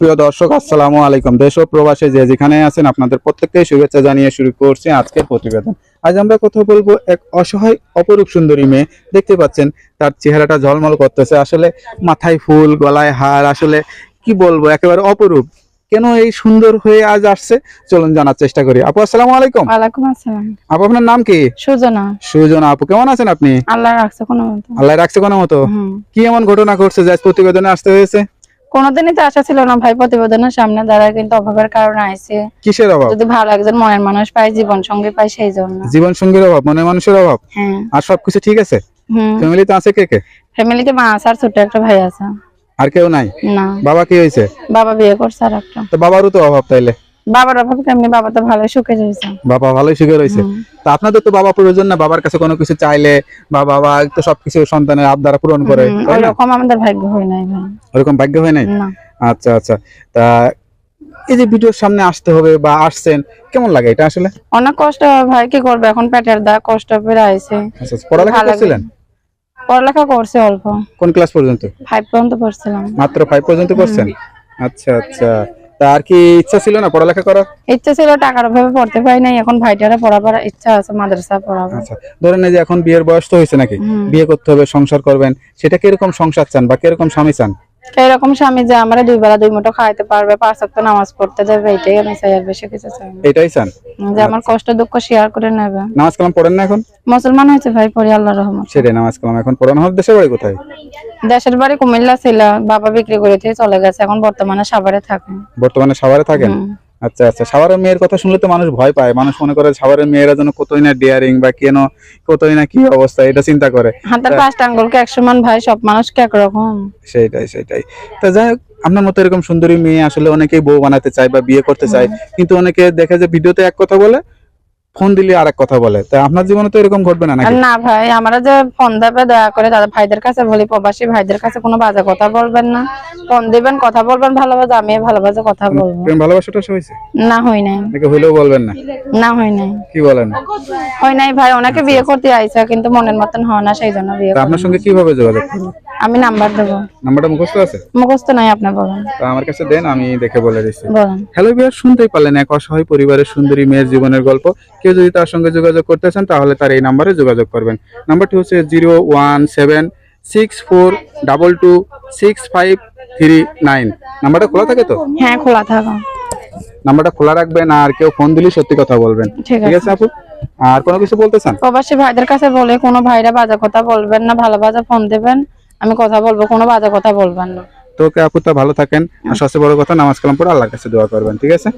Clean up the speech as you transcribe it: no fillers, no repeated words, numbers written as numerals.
প্রিয় দর্শক, আসসালামু আলাইকুম। দেশ ও প্রবাসে যে যেখানে আছেন আপনাদের প্রত্যেককেই শুভেচ্ছা জানিয়ে শুরু করছি আজকের প্রতিবেদন। আজ আমরা কথা বলবো এক অসহায় অপরূপ সুন্দরী মেয়ে। দেখতে পাচ্ছেন তার চেহারাটা ঝলমল করতেছে, আসলে মাথায় ফুল, গলায় হার, আসলে কি বলবো, একেবারে অপরূপ। কেন এই সুন্দর হয়ে আজ আসছে, চলুন জানার চেষ্টা করি। আপু আসসালামু আলাইকুম। ওয়ালাইকুম আসসালাম। আপু আপনার নাম কি? সুজনা। সুজনা আপু, কেমন আছেন আপনি? আল্লাহ রাখছে কোনো মতো। আল্লাহ রাখছে কোনো মতো। কি এমন ঘটনা ঘটছে যে আজ প্রতিবেদনে আসতে হয়েছে? কোনোদিনই তো আশা ছিল না ভাই প্রতিবেদনের সামনে দাঁড়ায়, কিন্তু অভাবের কারণে আইছে। কিসের অভাব? যদি ভালো একজন মনের মানুষ পাই, জীবন সঙ্গী পাই, সেই জন্য। জীবন সঙ্গীর অভাব, মনে মানুষের অভাব। হ্যাঁ। আর সবকিছু ঠিক আছে? ফ্যামিলিতে আছে কে কে? ফ্যামিলিতে মা আছে আর ছোট একটা ভাই আছে। আর কেউ নাই? না। বাবা কি হয়েছে? বাবা বিয়ে করছে আর একটা। তো বাবারও তো অভাব তাইলে? বাবার অভাব কেমনি? বাবা তো ভালো সুখে রয়েছে। বাবা ভালোই সুখে রয়েছে। তা আপনাদের তো বাবা প্রয়োজন না, বাবার কাছে কোনো কিছু চাইলে বা বাবা তো সবকিছু সন্তানের আবদার পূরণ করে, তাই না? ওইরকম আমাদের ভাগ্য হয় নাই ভাই। ওরকম ভাগ্য হয় নাই? না। আচ্ছা আচ্ছা। তা এই যে ভিডিওর সামনে আসতে হবে বা আসছেন, কেমন লাগে এটা আসলে? অনেক কষ্ট হয় ভাই, কি করবে এখন, পেটের দা কষ্ট পেরে আইছে। আচ্ছা, পড়ালেখা করছিলেন? পড়ালেখা করছে অল্প। কোন ক্লাস পর্যন্ত? 5 পর্যন্ত পড়ছিলাম। মাত্র 5 পর্যন্ত করছেন? আচ্ছা আচ্ছা। তা আর কি ইচ্ছা ছিল না পড়ালেখা করার? ইচ্ছা ছিল, টাকার অভাবে পড়তে পারি নাই। এখন ভাইটারা পড়াবার ইচ্ছা আছে, মাদ্রাসা পড়াবো। আচ্ছা, ধরেন এই যে এখন বিয়ের বয়স তো হয়েছে নাকি, বিয়ে করতে হবে, সংসার করবেন, সেটা কিরকম সংসার চান বা কিরকম স্বামী চান? এরকম স্বামী যে আমার 2 বেলা 2 মুঠো খাইতে পারবে, 5 ওয়াক্ত নামাজ পড়তে দেবে, এটাই আমি চাই, আর বেশি কিছু চাই না। এটাই চান? যে আমার কষ্ট দুঃখ শেয়ার করে নেবে। নামাজ কালাম পড়েন না এখন? মুসলমান হয়েছে ভাই, পড়ি আল্লাহর রহমত। সেটাই, নামাজ কালাম এখন পড়ানো হবে। দেশের বাড়ি কোথায়? দেশের বাড়ি কুমিল্লা ছিল, বাবা বিক্রি করে দিয়ে চলে গেছে, এখন বর্তমানে সাভারে থাকে। বর্তমানে সাভারে থাকেন? আচ্ছা আচ্ছা। সাভারের মেয়ের কথা শুনলে তো মানুষ ভয় পায়, মানুষ মনে করে সাভারের মেয়েরা যেন কতই না ডিয়ারিং বা কেন কতই না কি অবস্থা, এটা চিন্তা করে। হাতের 5টা আঙ্গুলকে 1 সমান ভাই, সব মানুষকে একরকম। সেটাই সেটাই। তা যাই হোক, আপনার মতো এরকম সুন্দরী মেয়ে আসলে অনেকেই বউ বানাতে চায় বা বিয়ে করতে চায়, কিন্তু অনেকে দেখে যে ভিডিওতে এক কথা বলে, ফোন দিলে আরেক কথা বলে। তা আপনার জীবনে তো এরকম ঘটবে না নাকি? না ভাই, আমরা যে ফোন দেবে দয়া করে দাদা ভাইদের কাছে বলি, প্রবাসী ভাইদের কাছে কোনো বাজে কথা বলবেন না। ফোন দিবেন, কথা বলবেন ভালোভাবে, আমি ভালোভাবে কথা বলবো। প্রেম ভালোবাসাটা হয়েছে না হয় নাই। নাকি হইলেও বলবেন না? না হয় নাই। কি বলেন? হয় নাই ভাই, অনেকে বিয়ে করতে আইছে কিন্তু মনের মতন হয় না, সেই জন্য বিয়ে তা আপনার সঙ্গে কিভাবে যোগাযোগ করব? আমি নাম্বার দেবো। নাম্বারটা মুখস্থ আছে? মুখস্থ নাই, আপনি বলেন। তা আমার কাছে দেন, আমি দেখে বলে দিচ্ছি। বলেন। হ্যালো ভিউয়ার, শুনতেই পারলেন এক অসহায় পরিবারের সুন্দরী মেয়ের জীবনের গল্প। কেউ যদি তার সঙ্গে যোগাযোগ করতে চান তাহলে তার এই নাম্বারে যোগাযোগ করবেন। নাম্বারটি হচ্ছে 01764226539। নাম্বারটা খোলা থাকে তো? হ্যাঁ, খোলা থাকো। নাম্বারটা খোলা রাখবেন, আর কেউ ফোন দিলে সত্যি কথা বলবেন। ঠিক আছে আপু? আর কোনো কিছু বলতে চান? প্রবাসী ভাইদের কাছে বলে, কোনো ভাইরা বাজে কথা বলবেন না, ভালো বাজে ফোন দিবেন, আমি কথা বলবো, কোনো বাজে কথা বলবেন না। তো ওকে আপু, তা ভালো থাকেন। আর সবচেয়ে বড় কথা, নামাজ কালাম পড়ে আল্লাহর কাছে দোয়া করবেন, ঠিক আছে?